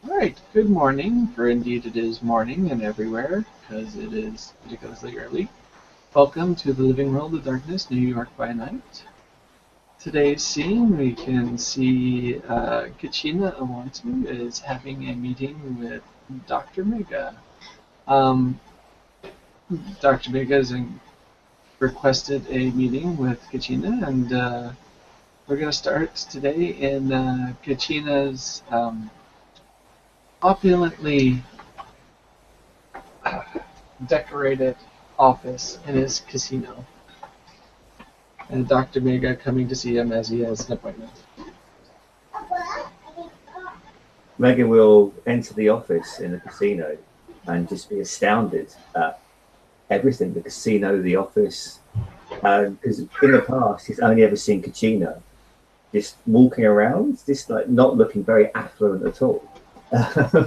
All right, good morning, for indeed it is morning and everywhere, because it is ridiculously early. Welcome to the Living World of Darkness, New York by Night. Today's scene, we can see Kachina Awantu is having a meeting with Dr. Mega. Um, Dr. Mega has requested a meeting with Kachina, and we're going to start today in Kachina's opulently decorated office in his casino, and Dr. Mega coming to see him as he has an appointment. Megan will enter the office in the casino and just be astounded at everything, the casino, the office. Because in the past, he's only ever seen Kachina just walking around, just like not looking very affluent at all.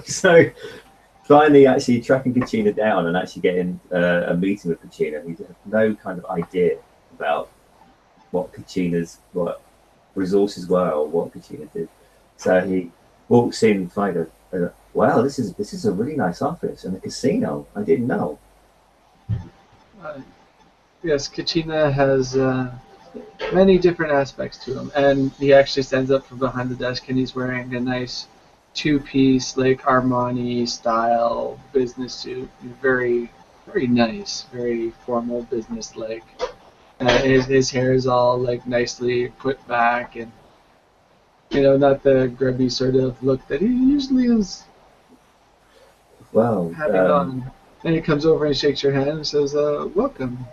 So finally actually tracking Kachina down and actually getting a meeting with Kachina, he had no kind of idea about what resources were or what Kachina did. So he walks in, find wow, this is a really nice office and a casino. I didn't know. Uh, yes, Kachina has many different aspects to him, and he actually stands up from behind the desk and he's wearing a nice two-piece, like Armani style business suit. Very, very nice, very formal business-like. His hair is all like nicely put back, and not the grubby sort of look that he usually is Well, having on. And he comes over and shakes your hand and says, "Welcome.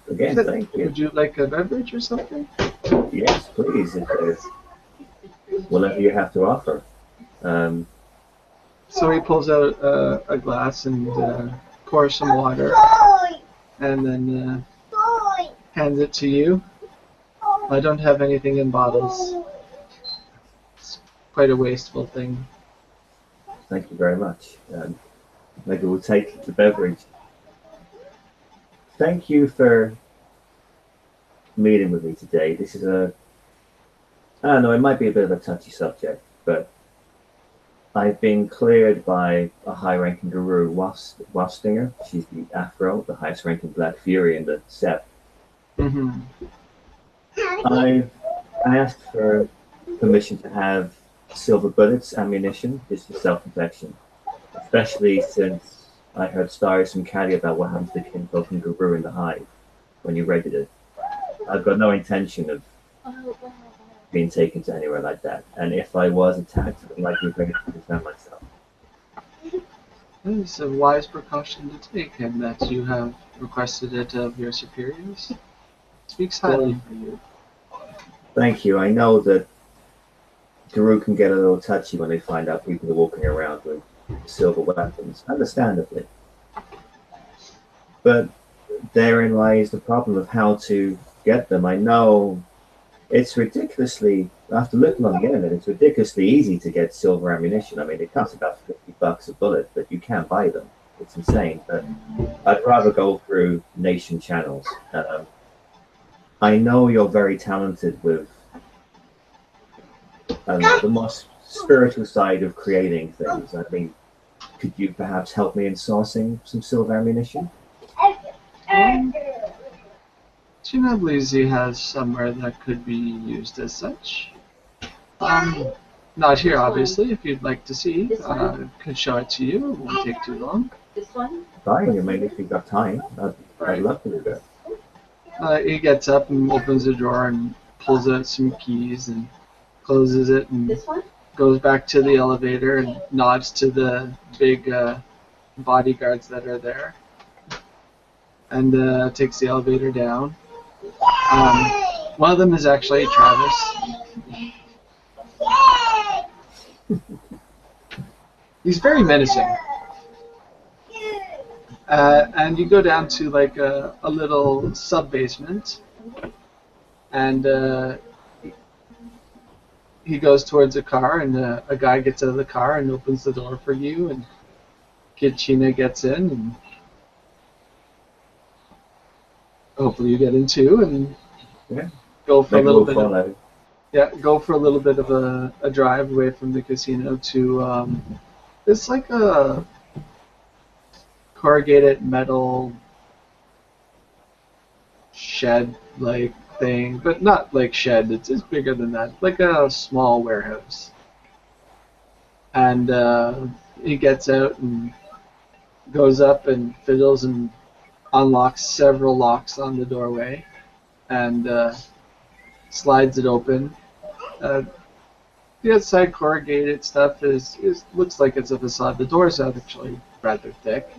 again, thank you. Would you like a beverage or something?" Yes, please, if there's whatever you have to offer. Um, So he pulls out a glass and pours some water, and then hands it to you. I don't have anything in bottles. It's quite a wasteful thing. Thank you very much. Maybe we'll take the beverage. Thank you for meeting with me today. This is I don't know, it might be a bit of a touchy subject, but I've been cleared by a high-ranking guru, Wastinger. She's the Afro, the highest-ranking Black Fury in the set. Mm-hmm. I've asked for permission to have silver bullets, ammunition, just for self-protection, especially since I heard stories from Callie about what happened to the kinfolk and guru in the hive when you raided it. I've got no intention of being taken to anywhere like that, and if I was attacked, I'd likely bring it to defend myself. It's a wise precaution to take, and that you have requested it of your superiors. Speaks highly Well, for you. thank you. I know that Guru can get a little touchy when they find out people are walking around with silver weapons, understandably. But therein lies the problem of how to get them. I know it's ridiculously, after looking on the internet, it's ridiculously easy to get silver ammunition. I mean, it costs about $50 a bullet, but you can buy them. It's insane. But I'd rather go through nation channels. I know you're very talented with the most spiritual side of creating things. I mean, could you perhaps help me in sourcing some silver ammunition? Um, Tuna believes he has somewhere that could be used as such. Um, Not here, obviously. If you'd like to see, could show it to you. It won't take too long. Fine, I mean, if you've got time, I'd Right. love to do that. He gets up and opens the drawer and pulls out some keys and closes it and goes back to the elevator and nods to the big bodyguards that are there and takes the elevator down. Um, One of them is actually Travis. He's very menacing. And you go down to like a little sub basement, and he goes towards a car, and a guy gets out of the car and opens the door for you, and Kitchina gets in, and hopefully you get in too, and Yeah, go for a maybe little we'll bit of follow. Yeah, go for a little bit of a drive away from the casino to it's like a corrugated metal shed like thing, but not like shed. It's bigger than that, like a small warehouse. And he gets out and goes up and fiddles and unlocks several locks on the doorway and slides it open. Uh, the outside corrugated stuff is looks like it's a facade. The door's actually rather thick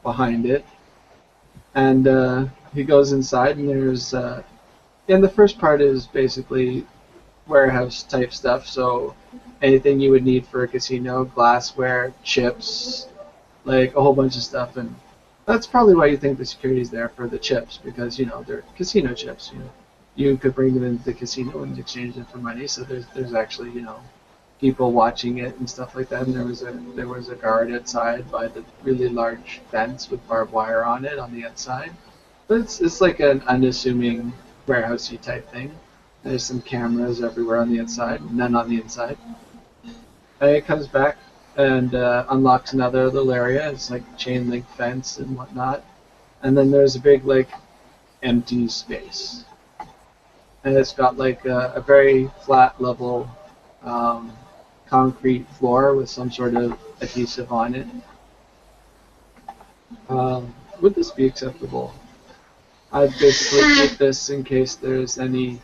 behind it, and he goes inside and there's and the first part is basically warehouse type stuff. So anything you would need for a casino, glassware, chips, like a whole bunch of stuff, and that's probably why you think the security's there for the chips because they're casino chips. You could bring them into the casino and exchange them for money. So there's actually people watching it and stuff like that. And there was a guard outside by the really large fence with barbed wire on it on the outside. But it's like an unassuming warehousey type thing. There's some cameras everywhere on the outside, none on the inside. And it comes back and unlocks another little area. It's like chain link fence and whatnot. And then there's a big like empty space, and it's got like a very flat level um, concrete floor with some sort of adhesive on it. Would this be acceptable? I'd basically keep this in case there's anything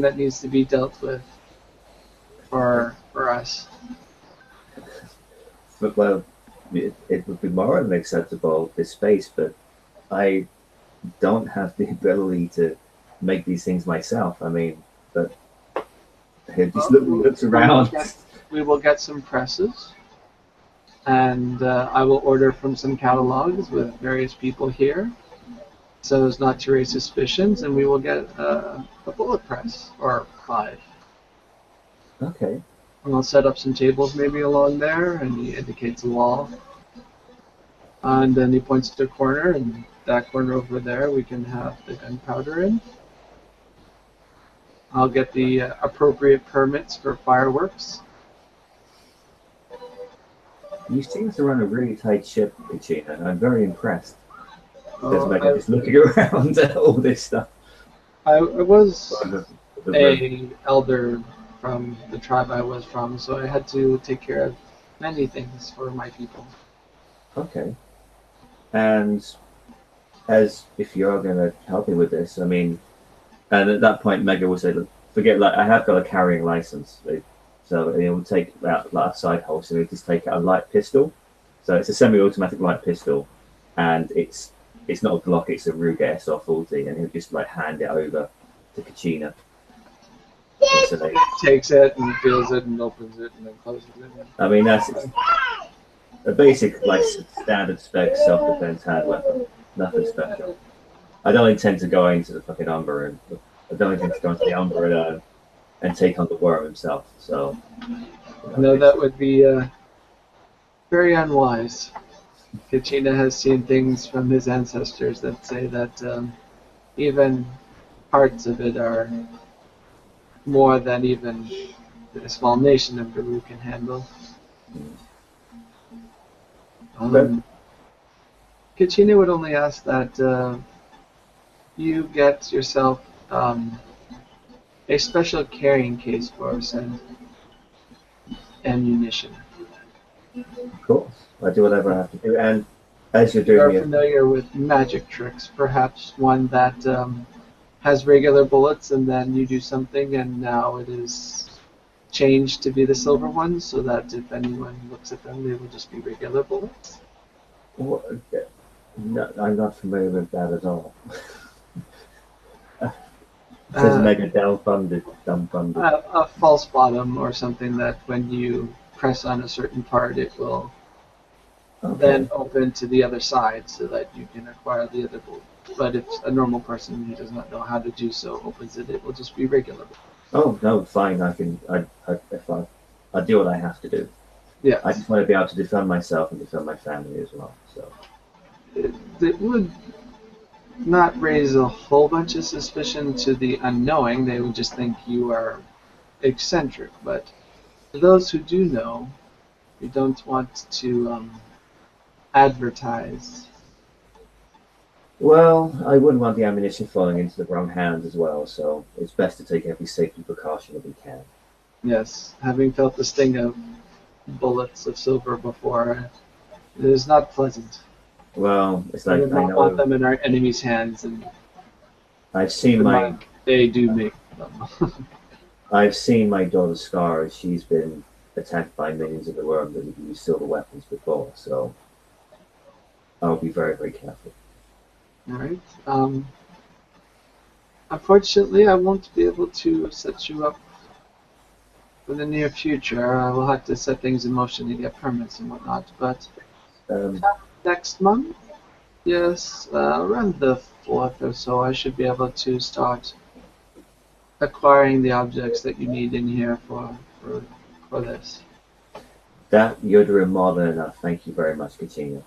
that needs to be dealt with for us. But well, it would be morally acceptable this space, but I don't have the ability to make these things myself. I mean, but he just looks around. We will get some presses, and I will order from some catalogs with various people here, so as not to raise suspicions, and we will get a bullet press or 5. Okay. And I'll set up some tables maybe along there, and he indicates a wall. And then he points to a corner, and that corner over there we can have the gunpowder in. I'll get the appropriate permits for fireworks. You seem to run a really tight ship, Katrina, and I'm very impressed. There's Oh, Megan just looking around at all this stuff. I was The a elder from the tribe I was from, so I had to take care of many things for my people. Okay. And as if you're going to help me with this, I mean, and at that point, Mega will say, "Look, forget, like, I have got a carrying license." So he'll take out like, a side holster and he'll just take out a light pistol. So it's a semi-automatic light pistol, and it's not a Glock, it's a Ruger SR40, and he'll just like hand it over to Kachina. So He takes it and feels it and opens it and then closes it. I mean, that's a basic, like, standard spec self-defense hand weapon. Nothing special. I don't intend to go into the fucking Umber, and I don't intend to go into the Umber and take on the worm himself. So, No, that would be very unwise. Kachina has seen things from his ancestors that say that even parts of it are more than even a small nation of Peru can handle. Kachina would only ask that you get yourself a special carrying case for some ammunition. of course, I do whatever I have to do. And as you're You are doing it, familiar with magic tricks, perhaps one that has regular bullets and then you do something and now it is changed to be the silver ones so that if anyone looks at them they will just be regular bullets. no, I'm not familiar with that at all. It says mega dumbfounded. A false bottom or something that when you press on a certain part it will then open to the other side so that you can acquire the other bullet. But if a normal person who does not know how to do so opens it, it will just be regular. Oh no, fine. I can. I do what I have to do. Yeah. I just want to be able to defend myself and defend my family as well. So It would not raise a whole bunch of suspicion to the unknowing. They would just think you are eccentric. But for those who do know, we don't want to advertise. Well, I wouldn't want the ammunition falling into the wrong hands as well, so it's best to take every safety precaution that we can. Yes, having felt the sting of bullets of silver before, it is not pleasant. Well, it's We like would I not want know them in our enemies' hands, and I've keep seen in my mind they do make them. I've seen my daughter Scar. She's been attacked by minions of the worm that have used silver weapons before, so I'll be very, very careful. All right. Unfortunately, I won't be able to set you up for the near future. I will have to set things in motion to get permits and whatnot. But Um, next month, yes, around the 4th or so, I should be able to start acquiring the objects that you need in here for this. that you're doing more than enough. Thank you very much, Katina.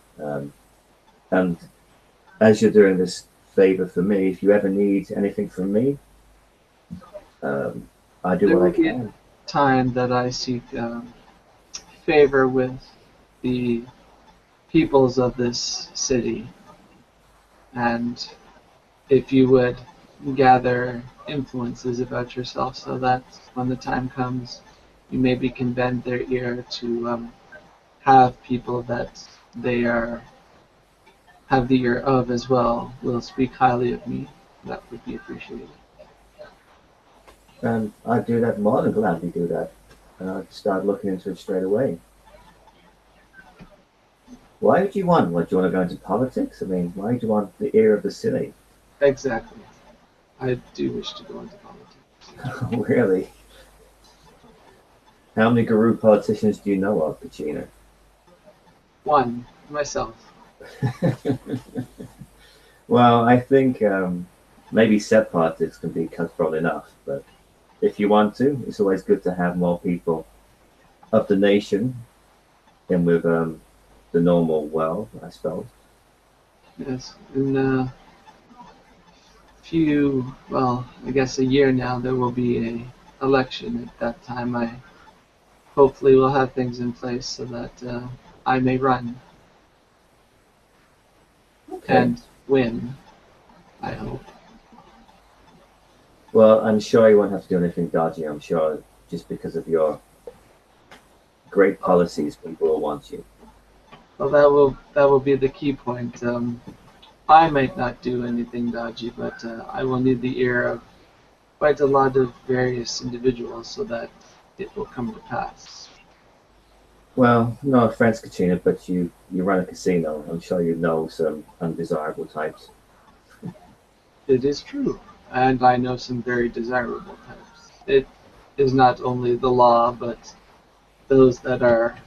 And as you're doing this favor for me, if you ever need anything from me, um, I do There what I will be a can. time that I seek favor with the peoples of this city, and if you would gather influences about yourself so that when the time comes, you maybe can bend their ear to have people that they are have the ear of as well will speak highly of me. That would be appreciated. And I'd do that more than gladly do that. And I'd start looking into it straight away. Why would you want? What, do you want to go into politics? I mean, why do you want the ear of the city? Exactly. I do wish to go into politics. Really? How many guru politicians do you know of, Pacino? One, myself. Well, I think maybe set politics can be cutthroat enough, but if you want to, it's always good to have more people of the nation in with the normal world, I suppose. Yes. In a few, well, I guess a year now, there will be a election. At that time, I hopefully will have things in place so that I may run Okay. and win. I hope. Well, I'm sure you won't have to do anything dodgy, I'm sure, just because of your great policies, people will want you. Well, that will be the key point. I might not do anything dodgy, but I will need the ear of quite a lot of various individuals so that it will come to pass. Well, no offense, Katrina, but you run a casino. I'm sure you know some undesirable types. It is true, and I know some very desirable types. It is not only the law, but those that are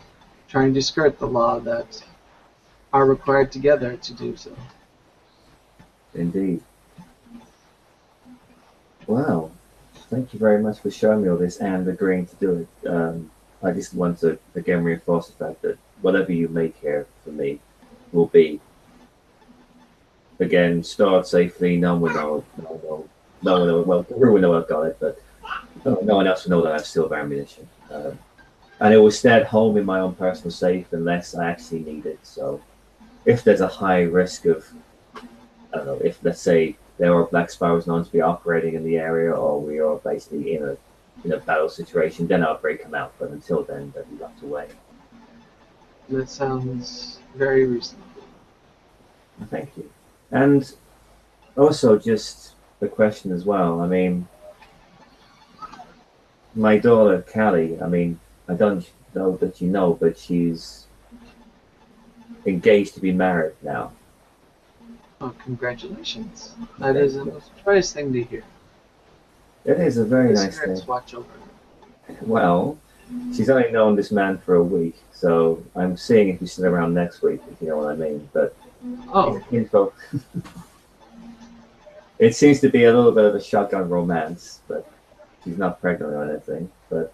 trying to skirt the law that are required together to do so. Indeed. Wow. Thank you very much for showing me all this and agreeing to do it. I just want to again reinforce the fact that whatever you make here for me will be again stored safely. No one will know. No one will. Well, everyone will know I've got it, but no one else will know that I have silver ammunition. And it will stay at home in my own personal safe unless I actually need it. So if there's a high risk of, I don't know, if let's say there are black sparrows known to be operating in the area, or we are basically in a battle situation, then I'll break them out. But until then, they'll be locked away. That sounds very reasonable. Thank you. And also, just a question as well. I mean, my daughter Callie. I mean, I don't know that you know, but she's engaged to be married now. Oh, congratulations. That is a most joyous thing to hear. It is a very The nice thing. spirits watch over her. Well, she's only known this man for a week, so I'm seeing if he's still around next week, if you know what I mean. But Oh, info, it seems to be a little bit of a shotgun romance, but she's not pregnant or anything. But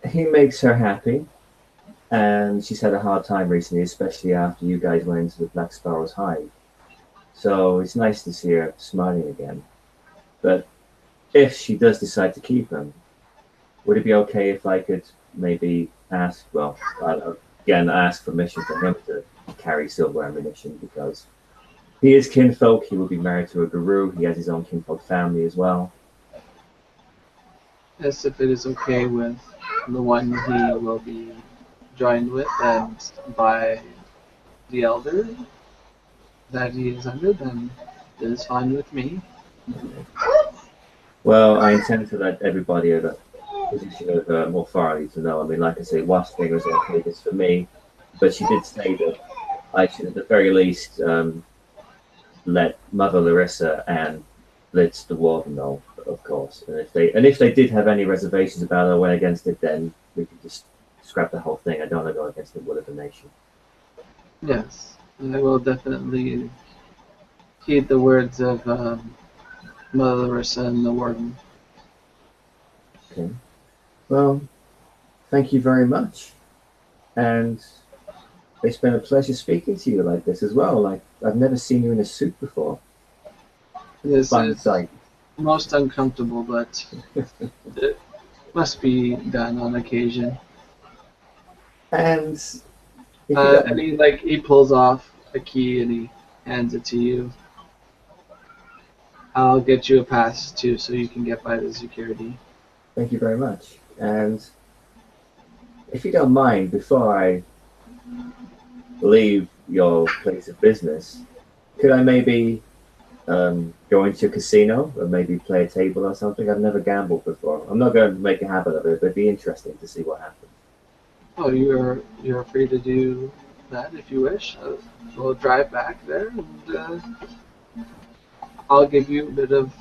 he makes her happy, and she's had a hard time recently, especially after you guys went into the Black Sparrow's hive. So it's nice to see her smiling again. But if she does decide to keep him, would it be okay if I could maybe ask, well, again, ask permission for him to carry silver ammunition because he is kinfolk. He will be married to a guru. He has his own kinfolk family as well. As if it is okay with the one he will be joined with and by the elder that he is under, then it is fine with me. Well, I intend to let everybody at a position of authority to know. I mean, like I say, Washington was okay this for me, but she did say that I should, at the very least, let Mother Larissa and Blitz the warden know, of course. And if they did have any reservations about it or went against it, then we could just scrap the whole thing. I don't want to go against the will of the nation. Yes, I will definitely heed the words of Mother Larissa and the warden. Okay. Well, thank you very much. And it's been a pleasure speaking to you like this as well. Like I've never seen you in a suit before. This Fine is sight. most uncomfortable, but it must be done on occasion. And if you don't, And he pulls off a key and he hands it to you. I'll get you a pass too, so you can get by the security. thank you very much. And if you don't mind, before I leave your place of business, could I maybe go into a casino or maybe play a table or something? I've never gambled before. I'm not going to make a habit of it, but it'd be interesting to see what happens. Oh, you're free to do that if you wish. We'll drive back there, and I'll give you a bit of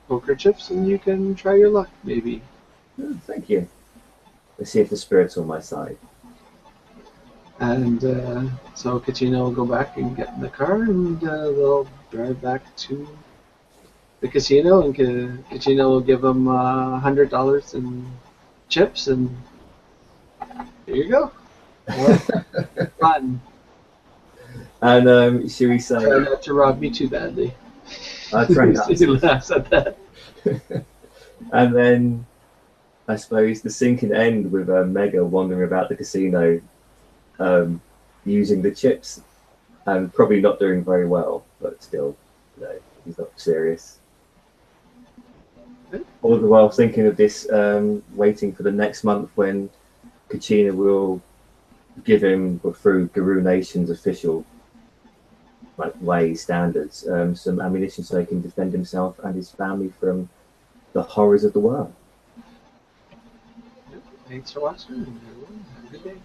poker chips, and you can try your luck, maybe. Oh, thank you. Let's see if the spirit's on my side. And so Katina will go back and get in the car, and they'll drive back to the casino, and Katina will give them $100 in chips, and there you go. Well, fun. And should we say, Try not to rob me too badly. I'll try not He to. laughs at that. And then I suppose the scene can end with Mega wandering about the casino using the chips and probably not doing very well, but still, he's not serious. All the while thinking of this, waiting for the next month when Kachina will give him, through Guru Nation's official standards, some ammunition so he can defend himself and his family from the horrors of the world. Thanks for watching, everyone. Have a good day.